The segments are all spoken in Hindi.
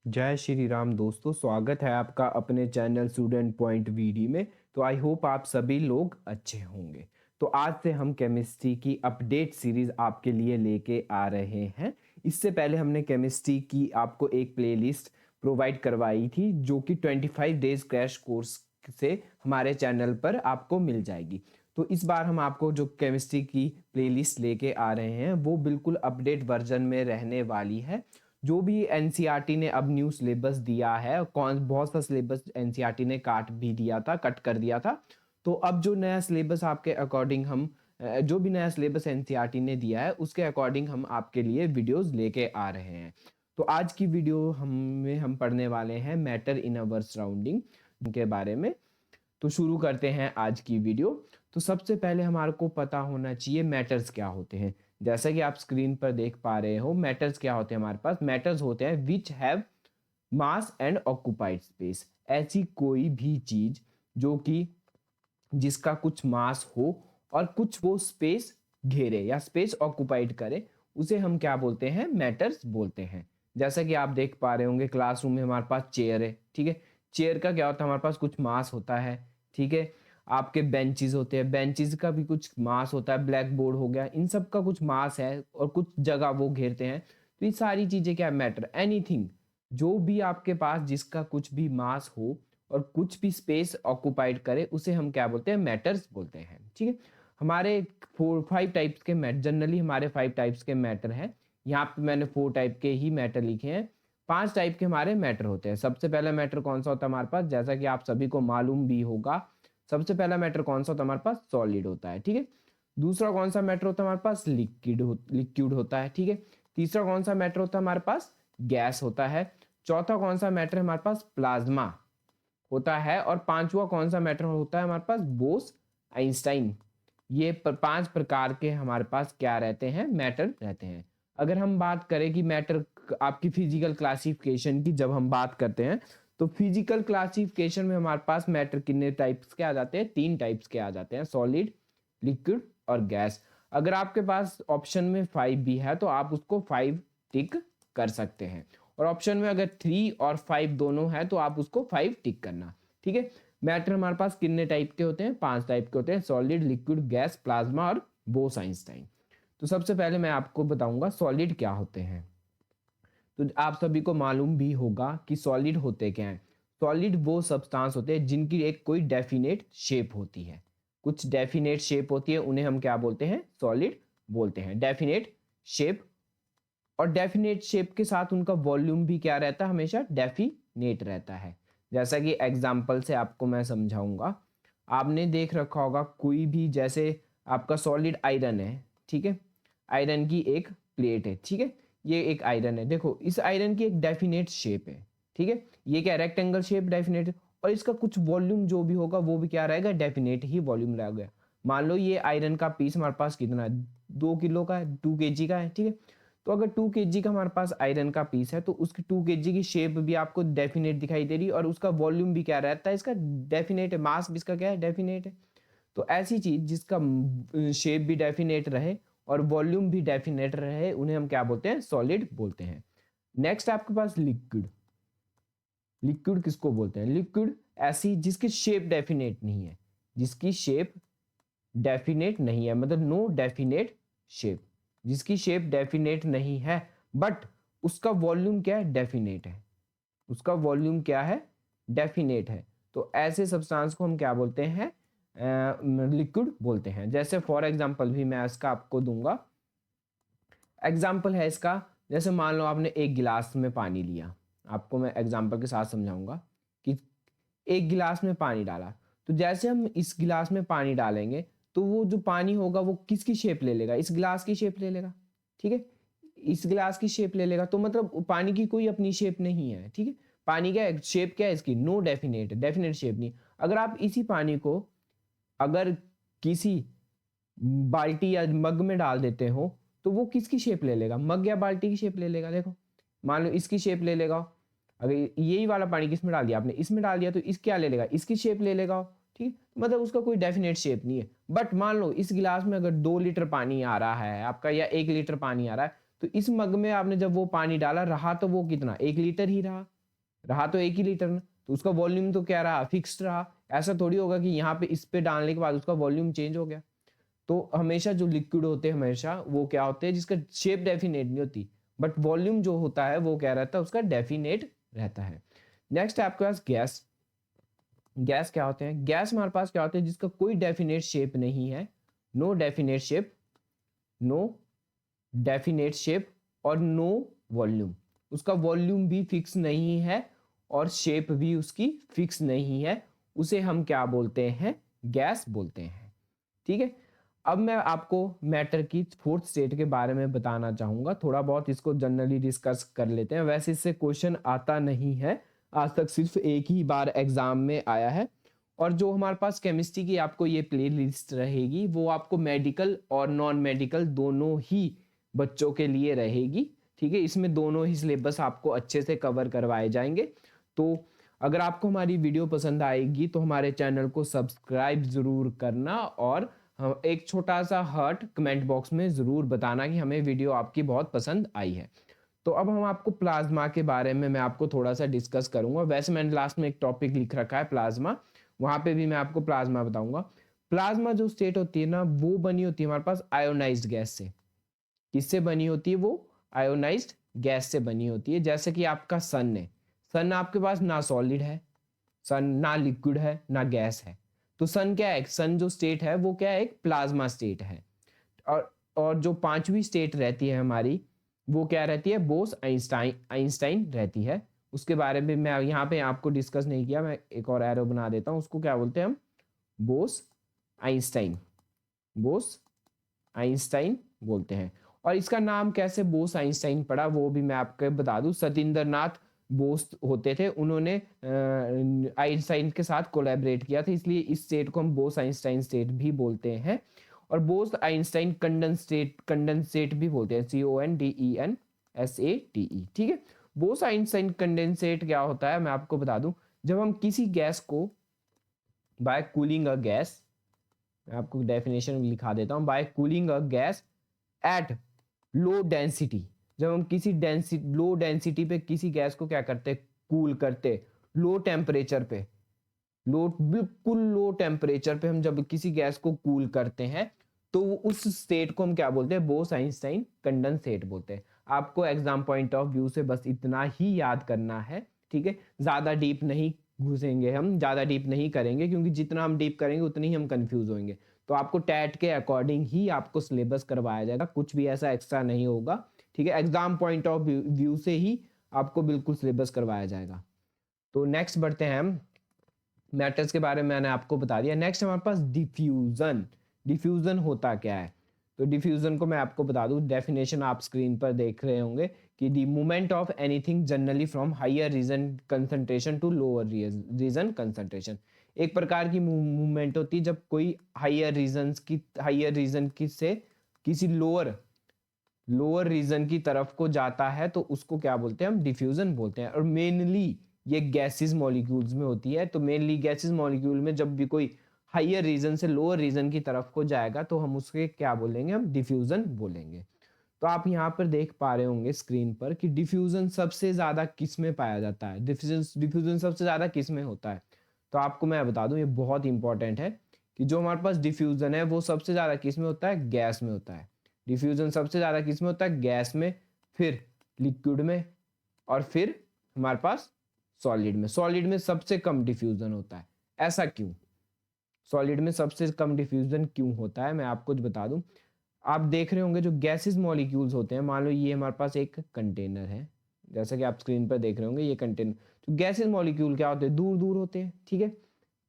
जय श्री राम दोस्तों, स्वागत है आपका अपने चैनल स्टूडेंट पॉइंट वीडी में। तो आई होप आप सभी लोग अच्छे होंगे। तो आज से हम केमिस्ट्री की अपडेट सीरीज आपके लिए लेके आ रहे हैं। इससे पहले हमने केमिस्ट्री की आपको एक प्लेलिस्ट प्रोवाइड करवाई थी जो कि 25 डेज क्रैश कोर्स से हमारे चैनल पर आपको मिल जाएगी। तो इस बार हम आपको जो केमिस्ट्री की प्लेलिस्ट लेके आ रहे हैं वो बिल्कुल अपडेट वर्जन में रहने वाली है। जो भी एनसीईआरटी ने अब न्यू सिलेबस दिया है, कौन बहुत सा सिलेबस एनसीईआरटी ने काट भी दिया था, कट कर दिया था। तो अब जो नया सिलेबस आपके अकॉर्डिंग हम जो भी नया सिलेबस एनसीईआरटी ने दिया है उसके अकॉर्डिंग हम आपके लिए वीडियोस लेके आ रहे हैं। तो आज की वीडियो हम पढ़ने वाले हैं मैटर इन अवर सराउंडिंग के बारे में। तो शुरू करते हैं आज की वीडियो। तो सबसे पहले हमारे को पता होना चाहिए मैटर्स क्या होते हैं। जैसा कि आप स्क्रीन पर देख पा रहे हो, मैटर्स क्या होते हैं हमारे पास। मैटर्स होते हैं which have mass and occupied space. ऐसी कोई भी चीज जो कि जिसका कुछ मास हो और कुछ वो स्पेस घेरे या स्पेस ऑक्यूपाइड करे, उसे हम क्या बोलते हैं, मैटर्स बोलते हैं। जैसा कि आप देख पा रहे होंगे क्लासरूम में हमारे पास चेयर है, ठीक है। चेयर का क्या होता है, हमारे पास कुछ मास होता है, ठीक है। आपके बेंचेस होते हैं, बेंचेस का भी कुछ मास होता है। ब्लैक बोर्ड हो गया, इन सब का कुछ मास है और कुछ जगह वो घेरते हैं। तो ये सारी चीजें क्या, मैटर। एनीथिंग जो भी आपके पास जिसका कुछ भी मास हो और कुछ भी स्पेस ऑक्यूपाइड करे, उसे हम क्या बोलते हैं, मैटर्स बोलते हैं, ठीक है। हमारे 4-5 टाइप्स के मैटर, जनरली हमारे 5 टाइप्स के मैटर हैं। यहाँ पे मैंने 4 टाइप के ही मैटर लिखे हैं। 5 टाइप के हमारे मैटर होते हैं। सबसे पहला मैटर कौन सा होता है हमारे पास, जैसा कि आप सभी को मालूम भी होगा, सबसे पहला मैटर कौन सा होता है हमारे पास, सॉलिड होता है, ठीक है। दूसरा कौन सा मैटर होता है हमारे पास, लिक्विड होता है, ठीक है। तीसरा कौन सा मैटर होता है हमारे पास, गैस होता है। चौथा कौन सा मैटर है हमारे पास, प्लाज्मा होता है। और पांचवा कौन सा मैटर होता है हमारे पास, बोस आइंस्टाइन। ये 5 प्रकार के हमारे पास क्या रहते हैं, मैटर रहते हैं। अगर हम बात करें कि मैटर आपकी फिजिकल क्लासिफिकेशन की जब हम बात करते हैं, तो फिजिकल क्लासिफिकेशन में हमारे पास मैटर कितने टाइप्स के आ जाते हैं, 3 टाइप्स के आ जाते हैं, सॉलिड, लिक्विड और गैस। अगर आपके पास ऑप्शन में 5 भी है तो आप उसको 5 टिक कर सकते हैं, और ऑप्शन में अगर 3 और 5 दोनों है तो आप उसको 5 टिक करना, ठीक है। मैटर हमारे पास कितने टाइप के होते हैं, 5 टाइप के होते हैं, सॉलिड, लिक्विड, गैस, प्लाज्मा और बोस आइंस्टाइन। तो सबसे पहले मैं आपको बताऊंगा सॉलिड क्या होते हैं। तो आप सभी को मालूम भी होगा कि सॉलिड होते क्या हैं। सॉलिड वो सब्सटेंस होते हैं जिनकी एक कोई डेफिनेट शेप होती है। कुछ डेफिनेट शेप होती है, उन्हें हम क्या बोलते हैं, सॉलिड बोलते हैं, डेफिनेट शेप। और डेफिनेट शेप के साथ उनका वॉल्यूम भी क्या रहता है, हमेशा डेफिनेट रहता है। जैसा कि एग्जाम्पल से आपको मैं समझाऊंगा। आपने देख रखा होगा कोई भी, जैसे आपका सॉलिड आयरन है, ठीक है। आयरन की एक प्लेट है, ठीक है। ये एक आयरन है, देखो इस आयरन की एक डेफिनेट शेप है, ठीक है। ये क्या, रेक्टेंगल शेप डेफिनेट। और इसका कुछ वॉल्यूम जो भी होगा वो भी क्या रहेगा, डेफिनेट ही वॉल्यूम रहेगा। मान लो ये आयरन का पीस हमारे पास कितना है, 2 किलो का है, 2 केजी का है, ठीक है। तो अगर 2 केजी का हमारे पास आयरन का पीस है तो उसकी 2 केजी की शेप भी आपको डेफिनेट दिखाई दे रही है, और उसका वॉल्यूम भी क्या रहता है, इसका डेफिनेट है, मास भी इसका क्या है, डेफिनेट है। तो ऐसी चीज जिसका शेप भी डेफिनेट रहे और वॉल्यूम भी डेफिनेट रहे, उन्हें हम क्या बोलते हैं, सॉलिड बोलते हैं। नेक्स्ट आपके पास लिक्विड। लिक्विड किसको बोलते हैं, लिक्विड ऐसी जिसकी शेप डेफिनेट नहीं है, जिसकी शेप डेफिनेट नहीं है, मतलब नो डेफिनेट शेप, जिसकी शेप डेफिनेट नहीं है बट उसका वॉल्यूम क्या है, डेफिनेट है। उसका वॉल्यूम क्या है, डेफिनेट है। तो ऐसे सब्सटेंस को हम क्या बोलते हैं, लिक्विड बोलते हैं। जैसे फॉर एग्जांपल भी मैं इसका आपको दूंगा, एग्जांपल है इसका। जैसे मान लो आपने एक गिलास में पानी लिया, आपको मैं एग्जांपल के साथ समझाऊंगा कि एक गिलास में पानी डाला। तो जैसे हम इस गिलास में पानी डालेंगे तो वो जो पानी होगा वो किसकी शेप ले लेगा, इस गिलास की शेप ले लेगा, ठीक है। इस गिलास की शेप ले लेगा, तो मतलब पानी की कोई अपनी शेप नहीं है, ठीक है। पानी क्या है, शेप क्या है इसकी, नो डेफिनेट, डेफिनेट शेप नहीं। अगर आप इसी पानी को अगर किसी बाल्टी या मग में डाल देते हो तो वो किसकी शेप ले लेगा, मग या बाल्टी की शेप ले लेगा। देखो मान लो इसकी शेप ले लेगा। अगर यही वाला पानी किसमें डाल दिया आपने, इसमें डाल दिया, तो इस क्या ले लेगा, इसकी शेप ले लेगा, ठीक। मतलब उसका कोई डेफिनेट शेप नहीं है। बट मान लो इस गिलास में अगर 2 लीटर पानी आ रहा है आपका, या 1 लीटर पानी आ रहा है, तो इस मग में आपने जब वो पानी डाला रहा तो वो कितना, 1 लीटर ही रहा। रहा तो 1 ही लीटर ना, तो उसका वॉल्यूम तो क्या रहा, फिक्स्ड रहा। ऐसा थोड़ी होगा कि यहाँ पे इस पे डालने के बाद उसका वॉल्यूम चेंज हो गया। तो हमेशा जो लिक्विड होते हैं हमेशा वो क्या होते हैं, जिसका शेप डेफिनेट नहीं होती, बट वॉल्यूम जो होता है वो क्या रहता है, उसका डेफिनेट रहता है। नेक्स्ट है आपके पास गैस। गैस क्या होते हैं, गैस हमारे पास क्या होते हैं, जिसका कोई डेफिनेट शेप नहीं है, no definite shape, no definite shape और नो वॉल्यूम। उसका वॉल्यूम भी फिक्स नहीं है और शेप भी उसकी फिक्स नहीं है, उसे हम क्या बोलते हैं, गैस बोलते हैं। ठीक है, अब मैं आपको मैटर की फोर्थ स्टेट के बारे में बताना चाहूंगा, थोड़ा बहुत इसको जनरली डिस्कस कर लेते हैं। वैसे इससे क्वेश्चन आता नहीं है, आज तक सिर्फ एक ही बार एग्जाम में आया है। और जो हमारे पास केमिस्ट्री की आपको ये प्ले लिस्ट रहेगी वो आपको मेडिकल और नॉन मेडिकल दोनों ही बच्चों के लिए रहेगी। ठीक है, इसमें दोनों ही सिलेबस आपको अच्छे से कवर करवाए जाएंगे। तो अगर आपको हमारी वीडियो पसंद आएगी तो हमारे चैनल को सब्सक्राइब जरूर करना और एक छोटा सा हार्ट कमेंट बॉक्स में ज़रूर बताना कि हमें वीडियो आपकी बहुत पसंद आई है। तो अब हम आपको प्लाज्मा के बारे में मैं आपको थोड़ा सा डिस्कस करूंगा। वैसे मैंने लास्ट में एक टॉपिक लिख रखा है प्लाज्मा, वहां पे भी मैं आपको प्लाज्मा बताऊंगा। प्लाज्मा जो स्टेट होती है ना, वो बनी होती है हमारे पास आयोनाइज्ड गैस से। किससे बनी होती है वो, आयोनाइज्ड गैस से बनी होती है। जैसे कि आपका सन है, सन आपके पास ना सॉलिड है, सन ना लिक्विड है ना गैस है, तो सन क्या है, सन जो स्टेट है वो क्या है, एक प्लाज्मा स्टेट है। और जो पांचवी स्टेट रहती है हमारी, वो क्या रहती है, बोस आइंस्टाइन आइंस्टाइन रहती है। उसके बारे में मैं यहाँ पे आपको डिस्कस नहीं किया, मैं एक और एरो बना देता हूँ, उसको क्या बोलते हैं हम, बोस आइंस्टाइन, बोस आइंस्टाइन बोलते हैं। और इसका नाम कैसे बोस आइंस्टाइन पड़ा वो भी मैं आपको बता दूं, सतिंद्र नाथ बोस होते थे, उन्होंने आइंस्टाइन के साथ कोलैबोरेट किया था, इसलिए इस स्टेट को हम बोस आइंस्टाइन स्टेट भी बोलते हैं। और बोस आइंस्टाइन कंडेंसेट भी बोलते हैं, CONDENSATE। ठीक है, बोस आइंस्टाइन कंडेंसेट क्या होता है मैं आपको बता दूं, जब हम किसी गैस को बाय कूलिंग अ गैस, मैं आपको डेफिनेशन लिखा देता हूं, by cooling a gas at low density, जब हम किसी डेंसिटी लो डेंसिटी पे किसी गैस को क्या करते हैं, कूल करते, लो टेम्परेचर पे, लो बिल्कुल लो टेम्परेचर पे हम जब किसी गैस को कूल करते हैं तो उस स्टेट को हम क्या बोलते हैं, बोस आइंस्टाइन कंडेंसेट बोलते हैं। आपको एग्जाम पॉइंट ऑफ व्यू से बस इतना ही याद करना है। ठीक है, ज्यादा डीप नहीं घुसेंगे, हम ज्यादा डीप नहीं करेंगे, क्योंकि जितना हम डीप करेंगे उतनी ही हम कंफ्यूज होंगे। तो आपको टैट के अकॉर्डिंग ही आपको सिलेबस करवाया जाएगा, कुछ भी ऐसा एक्स्ट्रा नहीं होगा। ठीक है, एग्जाम पॉइंट ऑफ व्यू से ही आपको बिल्कुल सिलेबस करवाया जाएगा। तो नेक्स्ट बढ़ते हैं हम, मैटर्स के बारे में मैंने आपको बता दिया। नेक्स्ट हमारे पास डिफ्यूजन। डिफ्यूजन होता क्या है, तो डिफ्यूजन को मैं आपको बता दूं, डेफिनेशन आप स्क्रीन पर देख रहे होंगे कि the movement of anything generally from higher region concentration to lower region concentration. एक प्रकार की मूवमेंट होती है जब कोई हायर रीजन की से किसी लोअर लोअर रीजन की तरफ को जाता है, तो उसको क्या बोलते हैं, हम डिफ्यूजन बोलते हैं। और मेनली ये गैसेस मॉलिक्यूल्स में होती है, तो मेनली गैसेस मॉलिक्यूल में जब भी कोई हायर रीजन से लोअर रीजन की तरफ को जाएगा तो हम उसके क्या बोलेंगे, हम डिफ्यूजन बोलेंगे। तो आप यहाँ पर देख पा रहे होंगे स्क्रीन पर कि डिफ्यूजन सबसे ज्यादा किस में पाया जाता है, डिफ्यूजन सबसे ज्यादा किस में होता है। तो आपको मैं बता दूं, ये बहुत इंपॉर्टेंट है कि जो हमारे पास डिफ्यूजन है वो सबसे ज्यादा किस में होता है, गैस में होता है। डिफ्यूजन सबसे ज्यादा किस में होता है, गैस में, फिर लिक्विड में, और फिर हमारे पास सॉलिड में। सॉलिड में सबसे कम डिफ्यूजन होता है, ऐसा क्यों, सॉलिड में सबसे कम डिफ्यूजन क्यों होता है मैं आपको बता दूं। आप देख रहे होंगे जो गैसेस मॉलिक्यूल्स होते हैं, मान लो ये हमारे पास एक कंटेनर है, जैसा कि आप स्क्रीन पर देख रहे होंगे ये कंटेनर। तो गैसेस मॉलिक्यूल क्या होते हैं, दूर दूर होते हैं। ठीक है,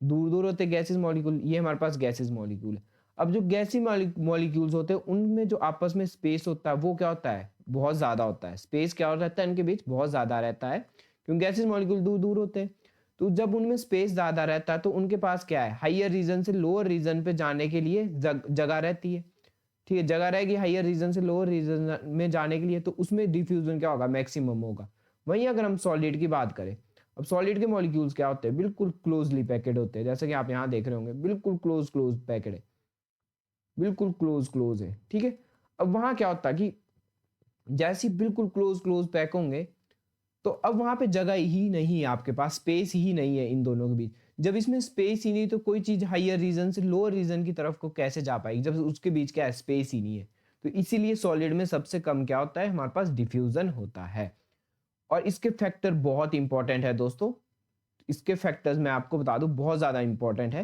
दूर दूर होते हैं गैसेस मॉलिक्यूल, ये हमारे पास गैसेस मॉलिक्यूल है। अब जो गैसी मॉलिक्यूल्स होते हैं उनमें जो आपस में स्पेस होता है वो क्या होता है, बहुत ज्यादा होता है। स्पेस क्या रहता है इनके बीच, बहुत ज्यादा रहता है, क्योंकि गैसेस मॉलिक्यूल दूर दूर होते हैं। तो जब उनमें स्पेस ज्यादा रहता है तो उनके पास क्या है, हाइयर रीजन से लोअर रीजन पे जाने के लिए जगह रहती है। ठीक है, जगह रहेगी हाइयर रीजन से लोअर रीजन में जाने के लिए, तो उसमें डिफ्यूजन क्या होगा, मैक्सिमम होगा। वहीं अगर हम सॉलिड की बात करें, अब सॉलिड के मॉलिक्यूल्स क्या होते हैं, बिल्कुल क्लोजली पैकेड होते हैं, जैसे कि आप यहाँ देख रहे होंगे बिल्कुल क्लोज क्लोज पैकेड है, बिल्कुल क्लोज क्लोज है। ठीक है, अब वहां क्या होता है कि जैसे ही बिल्कुल क्लोज क्लोज पैक होंगे तो अब वहां पे जगह ही नहीं है, आपके पास स्पेस ही नहीं है इन दोनों के बीच। जब इसमें स्पेस ही नहीं तो कोई चीज हायर रीजन से लोअर रीजन की तरफ को कैसे जा पाएगी, जब उसके बीच क्या है, स्पेस ही नहीं है। तो इसीलिए सॉलिड में सबसे कम क्या होता है, हमारे पास डिफ्यूजन होता है। और इसके फैक्टर बहुत इंपॉर्टेंट है दोस्तों, इसके फैक्टर्स मैं आपको बता दूं बहुत ज्यादा इंपॉर्टेंट है।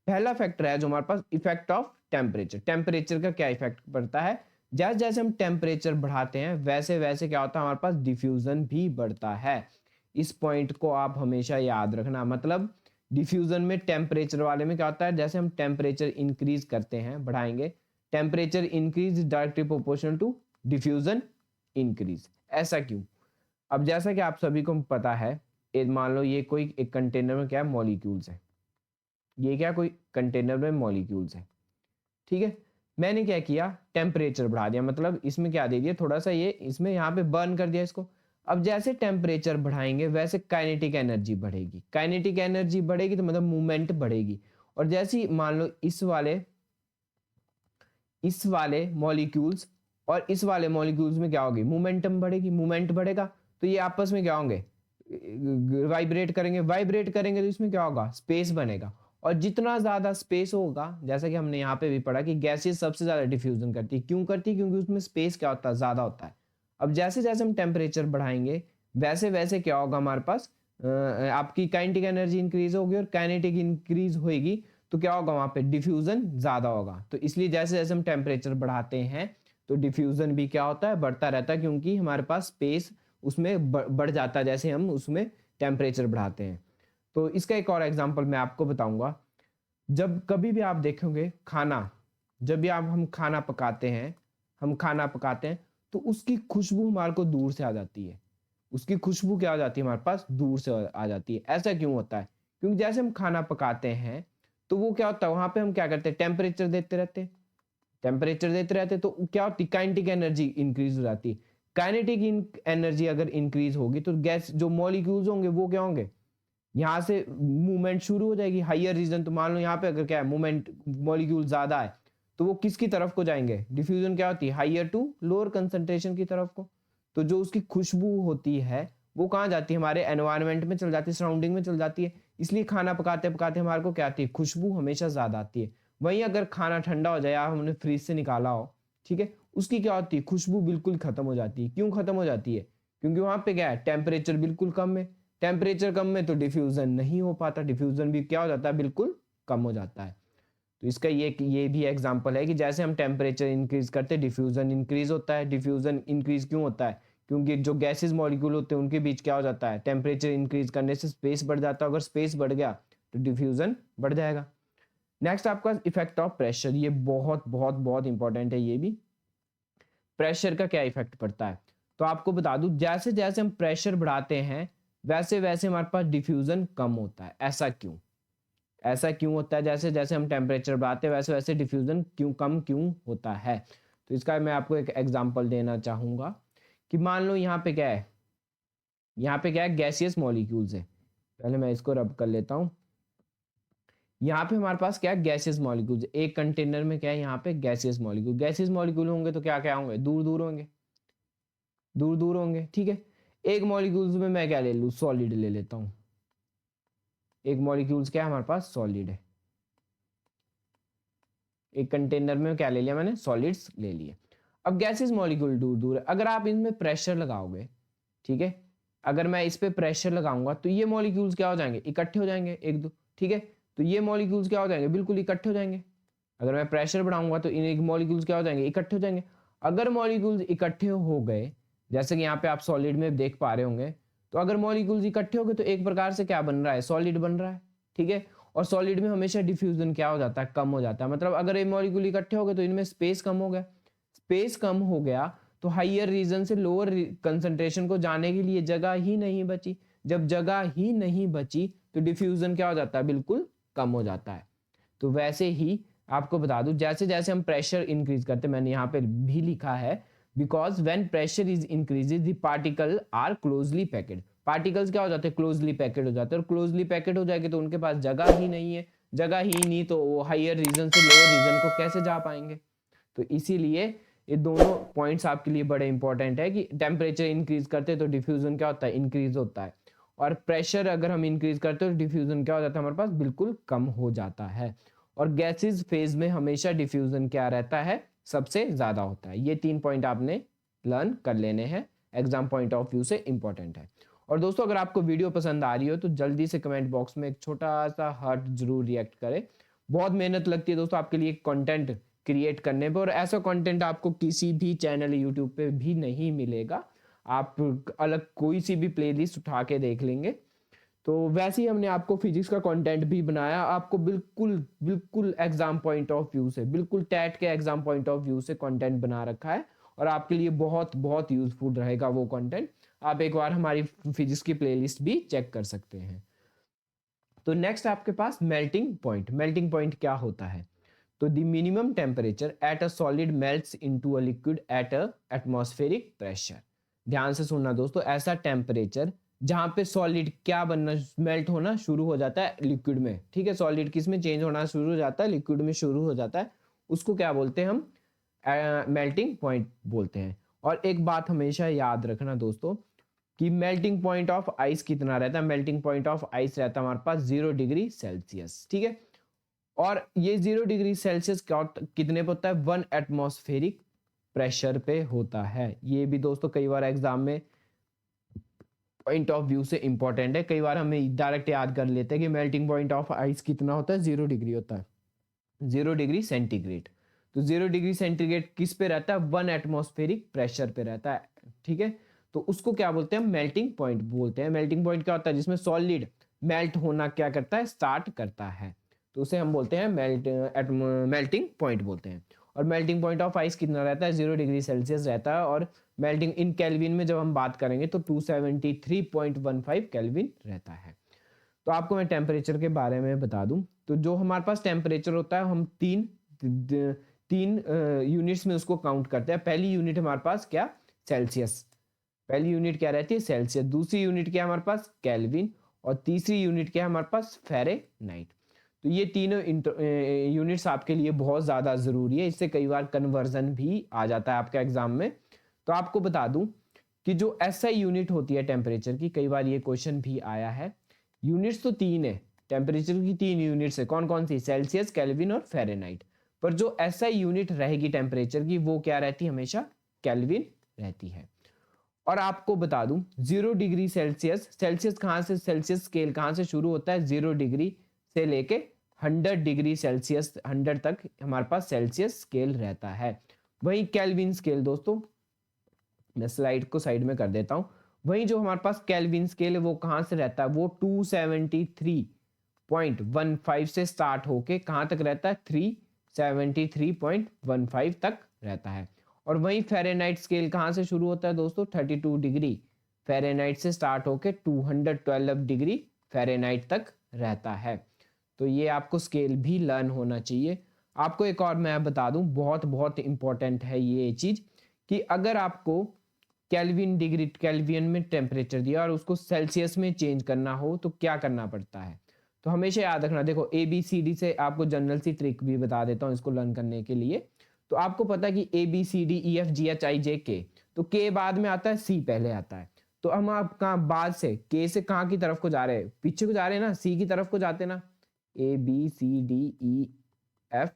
पहला फैक्टर है जो हमारे पास इफेक्ट ऑफ टेम्परेचर। टेम्परेचर का क्या इफेक्ट पड़ता है, जैसे जैसे हम टेम्परेचर बढ़ाते हैं वैसे वैसे क्या होता है, हमारे पास डिफ्यूजन भी बढ़ता है। इस पॉइंट को आप हमेशा याद रखना। मतलब डिफ्यूजन में टेम्परेचर वाले में क्या होता है, जैसे हम टेम्परेचर इंक्रीज करते हैं, बढ़ाएंगे, temperature increase is directly proportional to diffusion increase. ऐसा क्यों? अब जैसा कि आप सभी को पता है, मान लो ये कोई एक कंटेनर में क्या है, मॉलिक्यूल्स है। ये क्या, कोई कंटेनर में मॉलिक्यूल्स है, ठीक है। मैंने क्या किया, टेम्परेचर बढ़ा दिया, मतलब इसमें क्या दे दिया, थोड़ा सा ये इसमें यहाँ पे बर्न कर दिया इसको। अब जैसे टेम्परेचर बढ़ाएंगे वैसे काइनेटिक एनर्जी बढ़ेगी। काइनेटिक एनर्जी बढ़ेगी तो मतलब मूवमेंट बढ़ेगी। और जैसे मान लो इस वाले मॉलिक्यूल्स और इस वाले मॉलिक्यूल्स में क्या होगी, मोमेंटम बढ़ेगी। मूवमेंट बढ़ेगा तो ये आपस में क्या होंगे, वाइब्रेट करेंगे। वाइब्रेट करेंगे तो इसमें क्या होगा, स्पेस बनेगा। और जितना ज्यादा स्पेस होगा, जैसा कि हमने यहाँ पे भी पढ़ा कि गैसेस सबसे ज्यादा डिफ्यूजन करती है। क्यों करती है, क्योंकि उसमें स्पेस क्या होता है, ज्यादा होता है। अब जैसे जैसे हम टेम्परेचर बढ़ाएंगे वैसे वैसे क्या होगा, हमारे पास आपकी काइनेटिक एनर्जी इंक्रीज होगी, और काइनेटिक इंक्रीज होगी तो क्या होगा, वहां पे डिफ्यूजन ज्यादा होगा। तो इसलिए जैसे जैसे हम टेम्परेचर बढ़ाते हैं तो डिफ्यूजन भी क्या होता है, बढ़ता रहता है, क्योंकि हमारे पास स्पेस उसमें बढ़ जाता है जैसे हम उसमें टेम्परेचर बढ़ाते हैं। तो इसका एक और एग्जांपल मैं आपको बताऊंगा। जब कभी भी आप देखोगे खाना, जब भी हम खाना पकाते हैं, तो उसकी खुशबू हमारे को दूर से आ जाती है। उसकी खुशबू क्या आ जाती है, हमारे पास दूर से आ जाती है। ऐसा क्यों होता है, क्योंकि जैसे हम खाना पकाते हैं तो वो क्या होता है, वहां पे हम क्या करते हैं, टेम्परेचर देते रहते हैं। टेम्परेचर देते रहते तो क्या होती है, काइनेटिक एनर्जी इंक्रीज हो जाती है। काइनेटिक एनर्जी अगर इंक्रीज होगी तो गैस जो मॉलिक्यूल्स होंगे वो क्या होंगे, यहाँ से मूवमेंट शुरू हो जाएगी हाइयर रीजन। तो मान लो यहाँ पे अगर क्या है, मूवमेंट मॉलिक्यूल ज्यादा है तो वो किसकी तरफ को जाएंगे, डिफ्यूजन क्या होती है, हाइयर टू लोअर कंसंट्रेशन की तरफ को। तो जो उसकी खुशबू होती है वो कहाँ जाती है, हमारे एनवायरनमेंट में चल जाती है, सराउंडिंग में चल जाती है। इसलिए खाना पकाते पकाते हमारे को क्या आती है, खुशबू हमेशा ज्यादा आती है। वहीं अगर खाना ठंडा हो जाए या हमने फ्रिज से निकाला हो, ठीक है, उसकी क्या होती है, खुशबू बिल्कुल खत्म हो जाती है। क्यों खत्म हो जाती है, क्योंकि वहां पे क्या है, टेम्परेचर बिल्कुल कम है। टेम्परेचर कम में तो डिफ्यूजन नहीं हो पाता, डिफ्यूजन भी क्या हो जाता है, बिल्कुल कम हो जाता है। तो इसका ये भी एग्जांपल है कि जैसे हम टेम्परेचर इंक्रीज करते हैं डिफ्यूजन इंक्रीज होता है। डिफ्यूजन इंक्रीज क्यों होता है, क्योंकि जो गैसेस मॉलिक्यूल होते हैं उनके बीच क्या हो जाता है, टेम्परेचर इंक्रीज करने से स्पेस बढ़ जाता है। अगर स्पेस बढ़ गया तो डिफ्यूजन बढ़ जाएगा। नेक्स्ट आपका इफेक्ट ऑफ प्रेशर, ये बहुत बहुत बहुत इंपॉर्टेंट है। ये भी प्रेशर का क्या इफेक्ट पड़ता है, तो आपको बता दूं, जैसे जैसे हम प्रेशर बढ़ाते हैं वैसे वैसे हमारे पास डिफ्यूजन कम होता है। ऐसा क्यों होता है, जैसे जैसे हम टेम्परेचर बढ़ाते हैं वैसे वैसे डिफ्यूजन क्यों होता है। तो इसका मैं आपको एक एग्जांपल देना चाहूंगा कि मान लो यहाँ पे क्या है, गैसियस मॉलिक्यूल्स है। पहले मैं इसको रब कर लेता हूँ। यहाँ पे हमारे पास क्या है, गैसियस मॉलिक्यूल्स। एक कंटेनर में क्या है, यहाँ पे गैसियस मॉलिक्यूल होंगे तो क्या क्या होंगे, दूर दूर होंगे, ठीक है। एक मॉलिक्यूल्स में मैं क्या ले लूँ, सॉलिड ले लेता हूँ। एक मॉलिक्यूल्स क्या है, हमारे पास सॉलिड है। एक कंटेनर में क्या ले लिया मैंने, सॉलिड्स ले लिए। अब गैसेस मॉलिक्यूल दूर दूर है, अगर आप इनमें प्रेशर लगाओगे, ठीक है, अगर मैं इस पे प्रेशर लगाऊंगा तो ये मॉलिक्यूल्स क्या हो जाएंगे, इकट्ठे हो जाएंगे एक दो, ठीक है। तो ये मॉलिक्यूल्स क्या हो जाएंगे, बिल्कुल इकट्ठे हो जाएंगे। अगर मैं प्रेशर बढ़ाऊंगा तो इन एक मॉलिक्यूल्स क्या हो जाएंगे, इकट्ठे हो जाएंगे। अगर मॉलिक्यूल्स इकट्ठे हो गए, जैसे कि यहाँ पे आप सॉलिड में देख पा रहे होंगे, तो अगर मॉलिक्यूल्स इकट्ठे हो गए तो एक प्रकार से क्या बन रहा है, सॉलिड बन रहा है, ठीक है। और सॉलिड में हमेशा डिफ्यूजन क्या हो जाता है, कम हो जाता है। मतलब अगर ये मॉलिक्यूल इकट्ठे हो गए तो इनमें स्पेस कम हो गया। स्पेस कम हो गया तो हाइयर रीजन से लोअर कंसंट्रेशन को जाने के लिए जगह ही नहीं बची। जब जगह ही नहीं बची तो डिफ्यूजन क्या हो जाता है, बिल्कुल कम हो जाता है। तो वैसे ही आपको बता दूं, जैसे जैसे हम प्रेशर इंक्रीज करते, मैंने यहाँ पे भी लिखा है, because when pressure is increases the particle are closely packed. Particles क्या हो जाते हैं, क्लोजली पैकेड हो जाते हैं। और क्लोजली पैकेड हो जाएंगे तो उनके पास जगह ही नहीं है। जगह ही नहीं तो वो हाइयर रीजन से लोअर रीजन को कैसे जा पाएंगे। तो इसीलिए ये दोनों पॉइंट्स आपके लिए बड़े इंपॉर्टेंट है कि टेम्परेचर इंक्रीज करते हैं तो डिफ्यूजन क्या होता है, इंक्रीज होता है, और प्रेशर अगर हम इंक्रीज करते हैं तो डिफ्यूजन क्या हो जाता है हमारे पास, बिल्कुल कम हो जाता है। और गैसेस फेज में हमेशा डिफ्यूजन क्या रहता है, सबसे ज्यादा होता है। ये 3 पॉइंट आपने लर्न कर लेने हैं, एग्जाम पॉइंट ऑफ व्यू से इंपॉर्टेंट है। और दोस्तों अगर आपको वीडियो पसंद आ रही हो तो जल्दी से कमेंट बॉक्स में एक छोटा सा हार्ट जरूर रिएक्ट करें। बहुत मेहनत लगती है दोस्तों आपके लिए कंटेंट क्रिएट करने पे, और ऐसा कंटेंट आपको किसी भी चैनल यूट्यूब पे भी नहीं मिलेगा। आप अलग कोई सी भी प्लेलिस्ट उठा के देख लेंगे। तो वैसे ही हमने आपको फिजिक्स का कंटेंट भी बनाया, आपको बिल्कुल बिल्कुल एग्जाम पॉइंट ऑफ व्यू से, बिल्कुल टैट के एग्जाम पॉइंट ऑफ व्यू से कंटेंट बना रखा है, और आपके लिए बहुत बहुत यूजफुल रहेगा वो कंटेंट। आप एक बार हमारी फिजिक्स की प्लेलिस्ट भी चेक कर सकते हैं। तो नेक्स्ट आपके पास मेल्टिंग पॉइंट। मेल्टिंग पॉइंट क्या होता है, तो the minimum temperature at a solid melts into a liquid at a atmospheric pressure. ध्यान से सुनना दोस्तों, ऐसा टेम्परेचर जहां पे सॉलिड क्या बनना, मेल्ट होना शुरू हो जाता है लिक्विड में, ठीक है, सॉलिड किस में चेंज होना शुरू हो जाता है, लिक्विड में शुरू हो जाता है, उसको क्या बोलते हैं हम, मेल्टिंग पॉइंट बोलते हैं। और एक बात हमेशा याद रखना दोस्तों कि मेल्टिंग पॉइंट ऑफ आइस कितना रहता है, मेल्टिंग पॉइंट ऑफ आइस रहता है हमारे पास 0 डिग्री सेल्सियस, ठीक है। और ये 0 डिग्री सेल्सियस कितने पे होता है, 1 एटमॉस्फेरिक प्रेशर पे होता है। ये भी दोस्तों कई बार एग्जाम में पॉइंट ऑफ व्यू से इंपॉर्टेंट है, कई बार हमें डायरेक्ट याद कर लेते हैं कि मेल्टिंग पॉइंट ऑफ आइस कितना होता है, 0 डिग्री होता है, 0 डिग्री सेंटीग्रेड। तो 0 डिग्री सेंटीग्रेड किस पे रहता है, 1 एटमॉस्फेरिक प्रेशर पे रहता है, ठीक है। तो उसको क्या बोलते हैं, मेल्टिंग पॉइंट बोलते हैं। मेल्टिंग पॉइंट क्या होता है, जिसमें सॉलिड मेल्ट होना क्या करता है, स्टार्ट करता है, तो उसे हम बोलते हैं मेल्टिंग पॉइंट बोलते हैं। और मेल्टिंग पॉइंट ऑफ आइस कितना रहता है, 0 डिग्री सेल्सियस रहता है, और मेल्टिंग इन केल्विन में जब हम बात करेंगे तो 273.15 केल्विन रहता है। तो आपको मैं टेम्परेचर के बारे में बता दूं, तो जो हमारे पास टेम्परेचर होता है हम तीन यूनिट्स में उसको काउंट करते हैं। पहली यूनिट हमारे पास क्या, सेल्सियस, पहली यूनिट क्या रहती है, सेल्सियस। दूसरी यूनिट क्या है हमारे पास, केल्विन। और तीसरी यूनिट क्या है हमारे पास, फ़ारेनहाइट। तो ये तीनों यूनिट्स आपके लिए बहुत ज़्यादा ज़रूरी है, इससे कई बार कन्वर्जन भी आ जाता है आपके एग्जाम में। तो आपको बता दूं कि जो एसआई यूनिट होती है टेम्परेचर की, कई बार ये क्वेश्चन भी आया है। यूनिट्स तो 3 है, टेम्परेचर की 3 यूनिट्स है, कौन कौन सी, सेल्सियस, केल्विन और फ़ारेनहाइट। पर जो एसआई यूनिट रहेगी टेम्परेचर की वो क्या रहती है, हमेशा केल्विन रहती है। और आपको बता दूं 0 डिग्री सेल्सियस, सेल्सियस कहाँ से, सेल्सियस स्केल कहाँ से शुरू होता है, 0 डिग्री से लेके 100 डिग्री सेल्सियस, 100 तक हमारे पास सेल्सियस स्केल रहता है। वही केल्विन स्केल दोस्तों, मैं स्लाइड को साइड में कर देता हूं, वही जो हमारे पास केल्विन स्केल है वो कहाँ से रहता है, वो 273.15 से स्टार्ट होके कहाँ तक रहता है, 373.15 तक रहता है। और वही फ़ारेनहाइट स्केल कहाँ से शुरू होता है दोस्तों, 32 डिग्री फ़ारेनहाइट से स्टार्ट होके 212 डिग्री फ़ारेनहाइट तक रहता है। तो ये आपको स्केल भी लर्न होना चाहिए। आपको एक और मैं बता दूं, बहुत बहुत इंपॉर्टेंट है ये चीज़, कि अगर आपको केल्विन डिग्री, केल्विन में टेम्परेचर दिया और उसको सेल्सियस में चेंज करना हो तो क्या करना पड़ता है। तो हमेशा याद रखना, देखो ए बी सी डी से आपको जनरल सी ट्रिक भी बता देता हूँ इसको लर्न करने के लिए। तो आपको पता है कि A B C D E F G H I J K, तो के बाद में आता है, सी पहले आता है। तो हम आप कहाँ बाद से, के से कहाँ की तरफ को जा रहे हैं, पीछे को जा रहे हैं ना, सी की तरफ को जाते ना, A B C D E F